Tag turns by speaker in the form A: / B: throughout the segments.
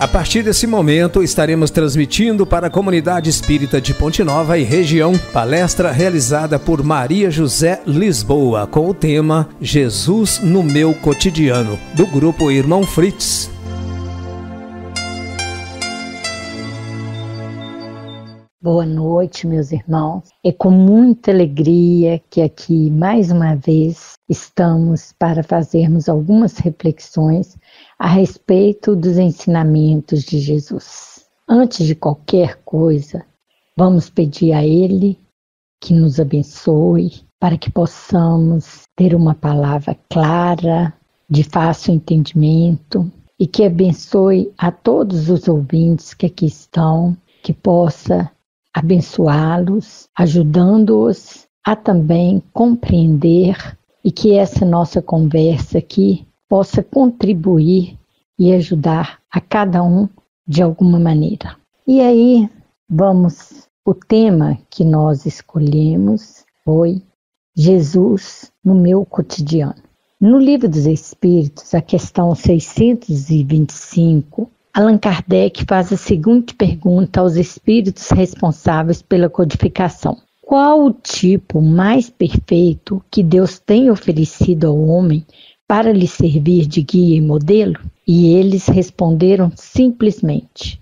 A: A partir desse momento, estaremos transmitindo para a comunidade espírita de Ponte Nova e região, palestra realizada por Maria José Lisboa, com o tema Jesus no meu cotidiano, do grupo Irmão Fritz.
B: Boa noite, meus irmãos. É com muita alegria que aqui, mais uma vez, estamos para fazermos algumas reflexões a respeito dos ensinamentos de Jesus. Antes de qualquer coisa, vamos pedir a Ele que nos abençoe para que possamos ter uma palavra clara, de fácil entendimento e que abençoe a todos os ouvintes que aqui estão, que possa abençoá-los, ajudando-os a também compreender e que essa nossa conversa aqui possa contribuir e ajudar a cada um de alguma maneira. E aí, o tema que nós escolhemos foi Jesus no meu cotidiano. No Livro dos Espíritos, a questão 625, Allan Kardec faz a seguinte pergunta aos espíritos responsáveis pela codificação: qual o tipo mais perfeito que Deus tem oferecido ao homem para lhe servir de guia e modelo? E eles responderam simplesmente: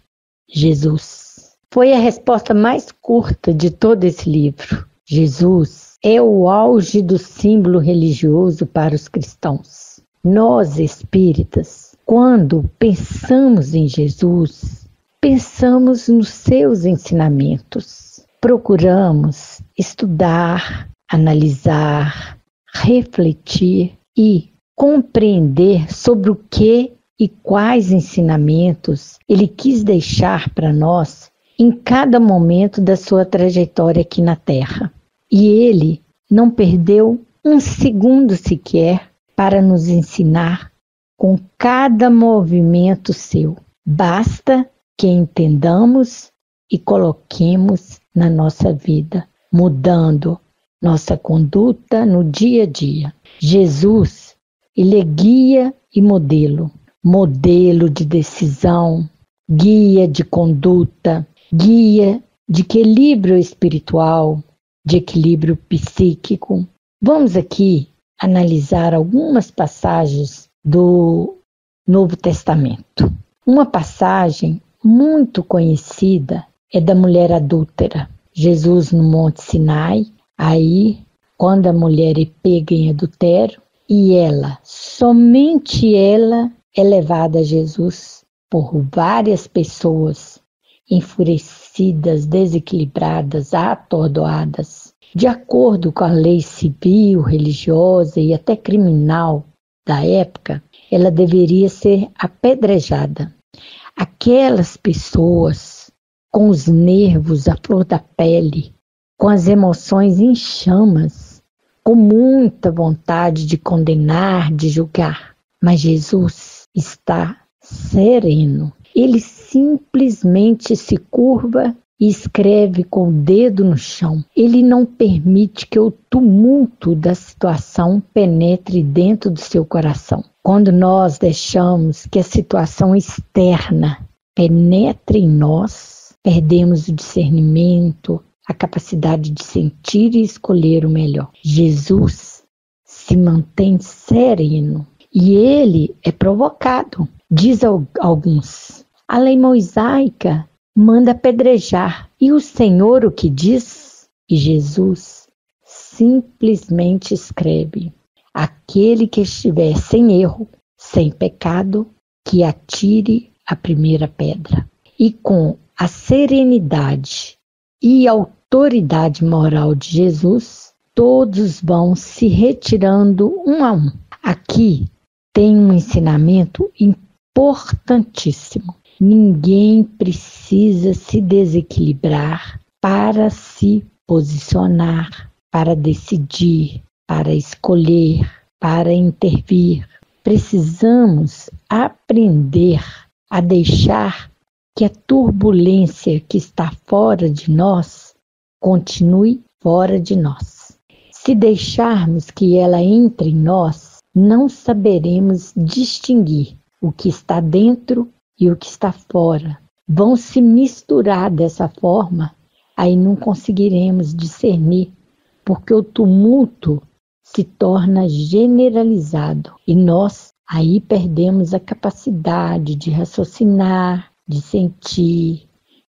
B: Jesus. Foi a resposta mais curta de todo esse livro. Jesus é o auge do símbolo religioso para os cristãos. Nós, espíritas, quando pensamos em Jesus, pensamos nos seus ensinamentos. Procuramos estudar, analisar, refletir e compreender sobre o que e quais ensinamentos ele quis deixar para nós em cada momento da sua trajetória aqui na Terra. E ele não perdeu um segundo sequer para nos ensinar com cada movimento seu. Basta que entendamos e coloquemos na nossa vida, mudando nossa conduta no dia a dia. Jesus, ele é guia e modelo de decisão, guia de conduta, guia de equilíbrio espiritual, de equilíbrio psíquico. Vamos aqui analisar algumas passagens do Novo Testamento. Uma passagem muito conhecida é da mulher adúltera. Jesus no Monte Sinai, aí quando a mulher é pega em adultério, e ela, somente ela, é levada a Jesus por várias pessoas enfurecidas, desequilibradas, atordoadas. De acordo com a lei civil, religiosa e até criminal da época, ela deveria ser apedrejada. Aquelas pessoas com os nervos à flor da pele, com as emoções em chamas, com muita vontade de condenar, de julgar. Mas Jesus está sereno. Ele simplesmente se curva e escreve com o dedo no chão. Ele não permite que o tumulto da situação penetre dentro do seu coração. Quando nós deixamos que a situação externa penetre em nós, perdemos o discernimento, a capacidade de sentir e escolher o melhor. Jesus se mantém sereno e ele é provocado. Diz alguns: a lei mosaica manda apedrejar. E o Senhor o que diz? E Jesus simplesmente escreve: aquele que estiver sem erro, sem pecado, que atire a primeira pedra. E com a serenidade e autoridade moral de Jesus, todos vão se retirando um a um. Aqui tem um ensinamento importantíssimo. Ninguém precisa se desequilibrar para se posicionar, para decidir, para escolher, para intervir. Precisamos aprender a deixar que a turbulência que está fora de nós continue fora de nós. Se deixarmos que ela entre em nós, não saberemos distinguir o que está dentro e e o que está fora vão se misturar dessa forma, aí não conseguiremos discernir, porque o tumulto se torna generalizado e nós aí perdemos a capacidade de raciocinar, de sentir,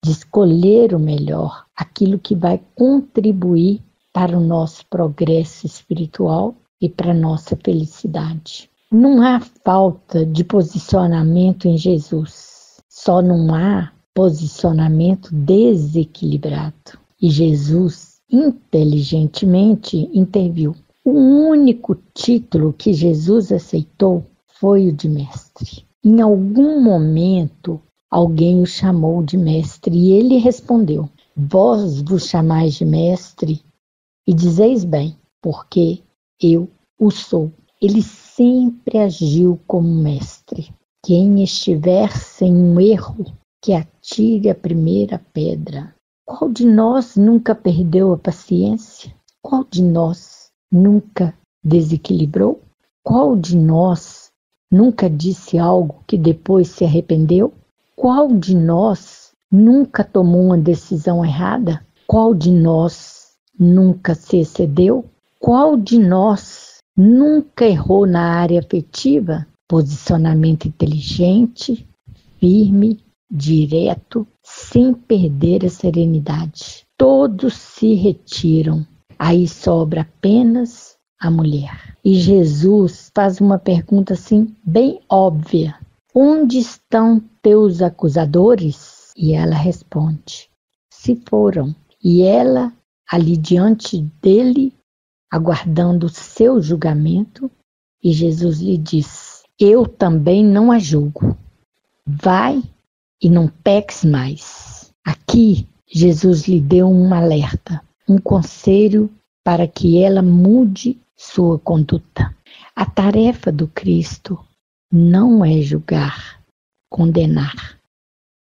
B: de escolher o melhor, aquilo que vai contribuir para o nosso progresso espiritual e para a nossa felicidade. Não há falta de posicionamento em Jesus, só não há posicionamento desequilibrado. E Jesus inteligentemente interviu. O único título que Jesus aceitou foi o de mestre. Em algum momento, alguém o chamou de mestre e ele respondeu: vós vos chamais de mestre e dizeis bem, porque eu o sou. Ele sempre agiu como mestre. Quem estiver sem um erro, que atire a primeira pedra. Qual de nós nunca perdeu a paciência? Qual de nós nunca desequilibrou? Qual de nós nunca disse algo que depois se arrependeu? Qual de nós nunca tomou uma decisão errada? Qual de nós nunca se excedeu? Qual de nós nunca errou na área afetiva? Posicionamento inteligente, firme, direto, sem perder a serenidade. Todos se retiram. Aí sobra apenas a mulher. E Jesus faz uma pergunta assim, bem óbvia. Onde estão teus acusadores? E ela responde, se foram. E ela, ali diante dele, aguardando o seu julgamento, e Jesus lhe diz, eu também não a julgo. Vai e não peques mais. Aqui, Jesus lhe deu um alerta, um conselho para que ela mude sua conduta. A tarefa do Cristo não é julgar, condenar,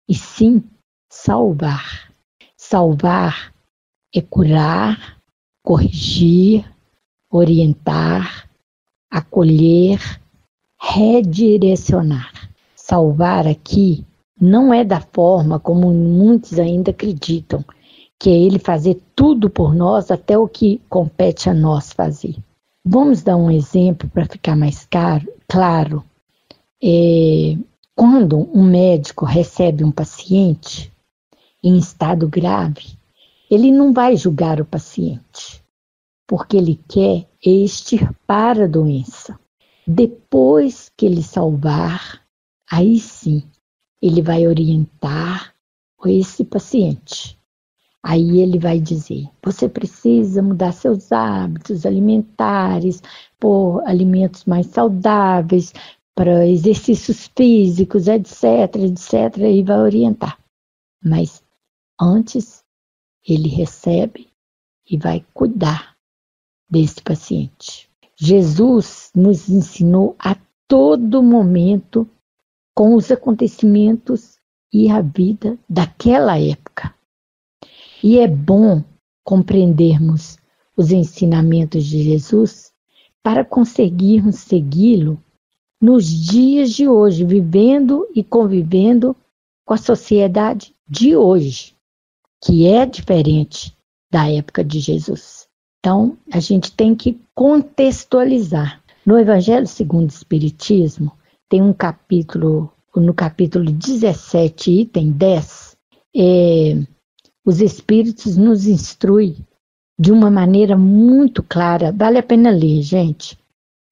B: e sim salvar. Salvar é curar, corrigir, orientar, acolher, redirecionar. Salvar aqui não é da forma como muitos ainda acreditam, que é Ele fazer tudo por nós até o que compete a nós fazer. Vamos dar um exemplo para ficar mais claro. Quando um médico recebe um paciente em estado grave, ele não vai julgar o paciente, porque ele quer extirpar a doença. Depois que ele salvar, aí sim, ele vai orientar esse paciente. Aí ele vai dizer, você precisa mudar seus hábitos alimentares, por alimentos mais saudáveis, para exercícios físicos, etc, e vai orientar. Mas antes, ele recebe e vai cuidar desse paciente. Jesus nos ensinou a todo momento com os acontecimentos e a vida daquela época. E é bom compreendermos os ensinamentos de Jesus para conseguirmos segui-lo nos dias de hoje, vivendo e convivendo com a sociedade de hoje, que é diferente da época de Jesus. Então, a gente tem que contextualizar. No Evangelho segundo o Espiritismo, tem um capítulo, no capítulo 17, item 10, os Espíritos nos instruem de uma maneira muito clara. Vale a pena ler, gente.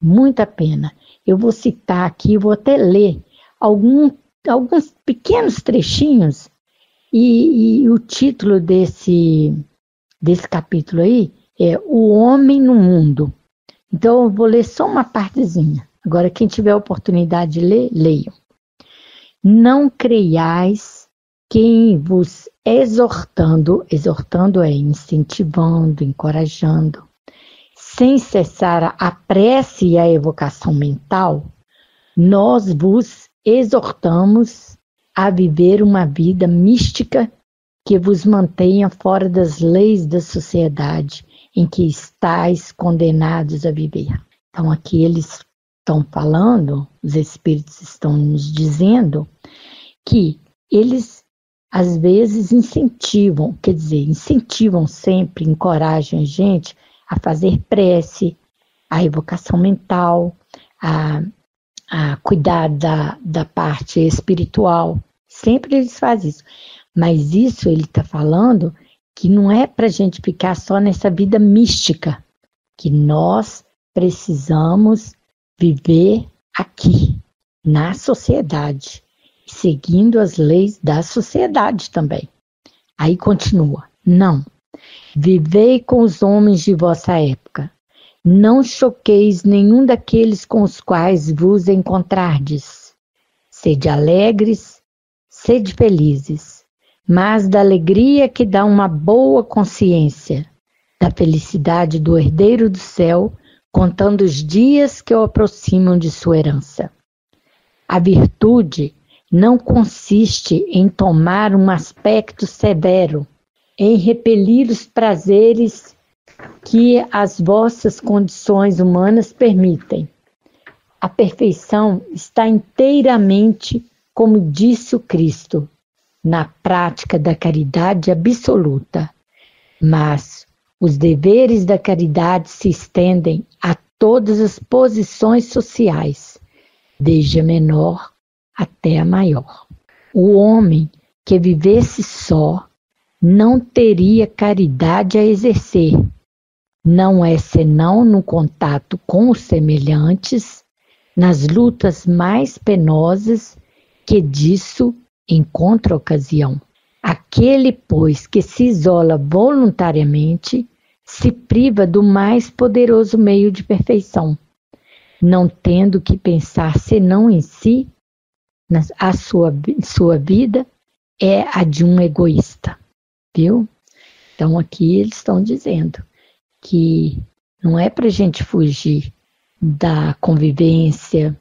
B: Muito a pena. Eu vou citar aqui, vou até ler alguns pequenos trechinhos e o título desse capítulo aí é O Homem no Mundo. Então eu vou ler só uma partezinha. Agora quem tiver a oportunidade de ler, leiam. Não creiais quem vos exortando é incentivando, encorajando, sem cessar a prece e a evocação mental, nós vos exortamos a viver uma vida mística que vos mantenha fora das leis da sociedade em que estáis condenados a viver. Então aqui eles estão falando, os Espíritos estão nos dizendo que eles às vezes incentivam sempre, encorajam a gente a fazer prece, a evocação mental, a cuidar da parte espiritual. Sempre eles fazem isso. Mas isso ele está falando que não é para a gente ficar só nessa vida mística, que nós precisamos viver aqui, na sociedade, seguindo as leis da sociedade também. Aí continua, não, vivei com os homens de vossa época, não choqueis nenhum daqueles com os quais vos encontrardes, sede alegres, sede felizes, mas da alegria que dá uma boa consciência, da felicidade do herdeiro do céu, contando os dias que o aproximam de sua herança. A virtude não consiste em tomar um aspecto severo, em repelir os prazeres que as vossas condições humanas permitem. A perfeição está inteiramente, como disse o Cristo, na prática da caridade absoluta, mas os deveres da caridade se estendem a todas as posições sociais, desde a menor até a maior. O homem que vivesse só não teria caridade a exercer. Não é senão no contato com os semelhantes, nas lutas mais penosas, que disso encontra ocasião. Aquele, pois, que se isola voluntariamente, se priva do mais poderoso meio de perfeição, não tendo que pensar senão em si. A sua vida é a de um egoísta, viu? Então aqui eles estão dizendo que não é para a gente fugir da convivência,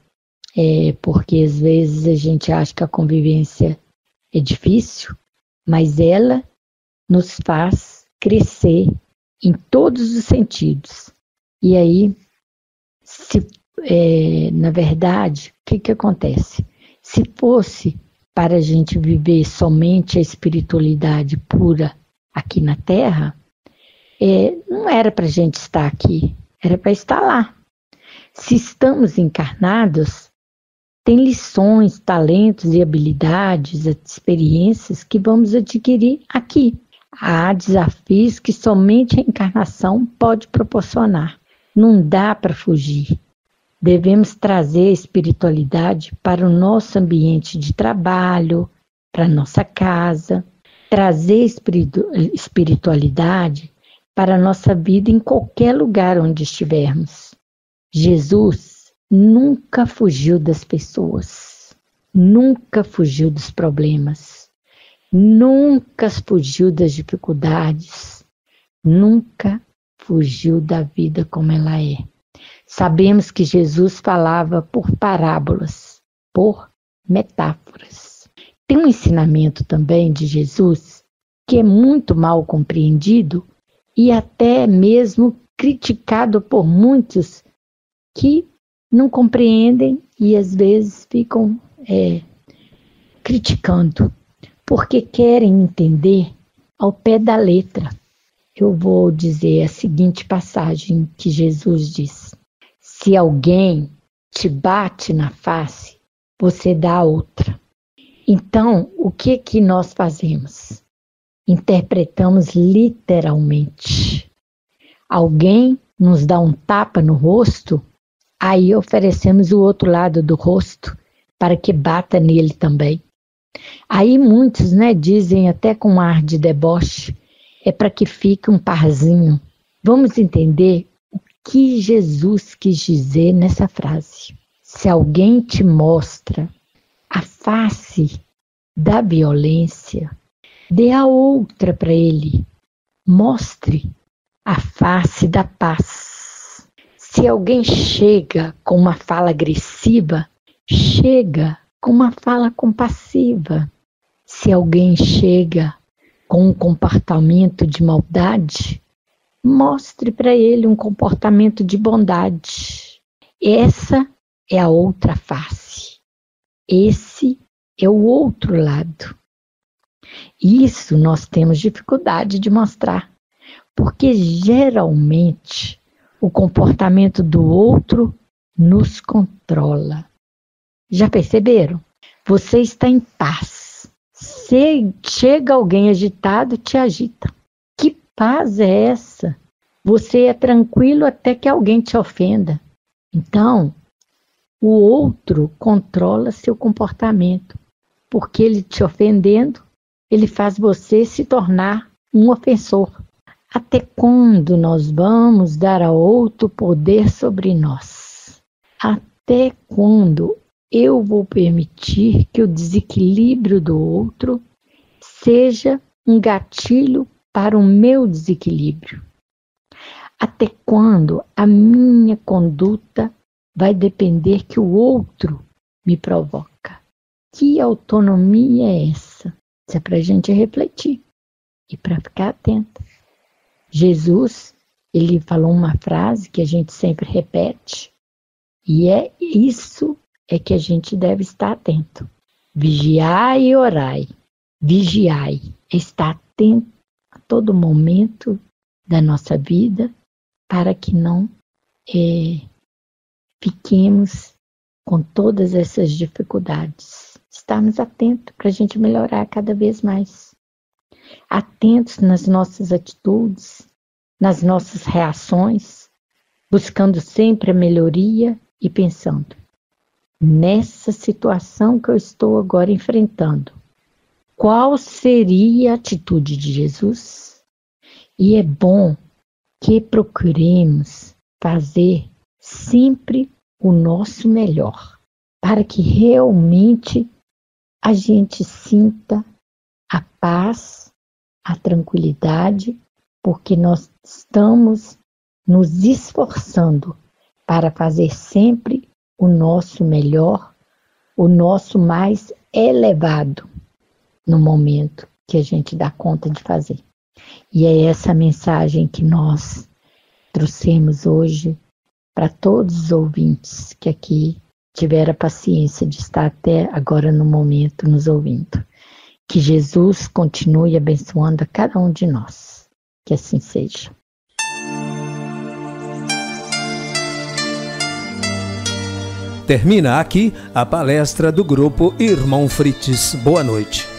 B: porque às vezes a gente acha que a convivência é difícil, mas ela nos faz crescer em todos os sentidos. E aí, na verdade, o que acontece? Se fosse para a gente viver somente a espiritualidade pura aqui na Terra, não era para a gente estar aqui, era para estar lá. Se estamos encarnados, tem lições, talentos e habilidades, experiências que vamos adquirir aqui. Há desafios que somente a encarnação pode proporcionar. Não dá para fugir. Devemos trazer a espiritualidade para o nosso ambiente de trabalho, para a nossa casa, trazer espiritualidade para a nossa vida em qualquer lugar onde estivermos. Jesus nunca fugiu das pessoas, nunca fugiu dos problemas, nunca fugiu das dificuldades, nunca fugiu da vida como ela é. Sabemos que Jesus falava por parábolas, por metáforas. Tem um ensinamento também de Jesus que é muito mal compreendido e até mesmo criticado por muitos que não compreendem e às vezes ficam criticando, porque querem entender ao pé da letra. Eu vou dizer a seguinte passagem que Jesus diz: se alguém te bate na face, você dá outra. Então, o que nós fazemos? Interpretamos literalmente. Alguém nos dá um tapa no rosto, aí oferecemos o outro lado do rosto para que bata nele também. Aí muitos, dizem até com ar de deboche, é para que fique um parzinho. Vamos entender o que Jesus quis dizer nessa frase. Se alguém te mostra a face da violência, dê a outra para ele. Mostre a face da paz. Se alguém chega com uma fala agressiva, chega com uma fala compassiva. Se alguém chega com um comportamento de maldade, mostre para ele um comportamento de bondade. Essa é a outra face. Esse é o outro lado. Isso nós temos dificuldade de mostrar, porque geralmente o comportamento do outro nos controla. Já perceberam? Você está em paz. Se chega alguém agitado, te agita. Que paz é essa? Você é tranquilo até que alguém te ofenda. Então, o outro controla seu comportamento, porque ele te ofendendo, ele faz você se tornar um ofensor. Até quando nós vamos dar a outro poder sobre nós? Até quando eu vou permitir que o desequilíbrio do outro seja um gatilho para o meu desequilíbrio? Até quando a minha conduta vai depender que o outro me provoca? Que autonomia é essa? Isso é para a gente refletir e para ficar atenta. Jesus, ele falou uma frase que a gente sempre repete, e é isso é que a gente deve estar atento. Vigiai e orai. Vigiai, estar atento a todo momento da nossa vida, para que não fiquemos com todas essas dificuldades. Estarmos atentos para a gente melhorar cada vez mais. Atentos nas nossas atitudes, nas nossas reações, buscando sempre a melhoria e pensando, nessa situação que eu estou agora enfrentando, qual seria a atitude de Jesus? E é bom que procuremos fazer sempre o nosso melhor, para que realmente a gente sinta a paz, a tranquilidade, porque nós estamos nos esforçando para fazer sempre o nosso melhor, o nosso mais elevado no momento que a gente dá conta de fazer. E é essa mensagem que nós trouxemos hoje para todos os ouvintes que aqui tiveram a paciência de estar até agora no momento nos ouvindo. Que Jesus continue abençoando a cada um de nós. Que assim seja.
A: Termina aqui a palestra do Grupo Irmão Frites. Boa noite.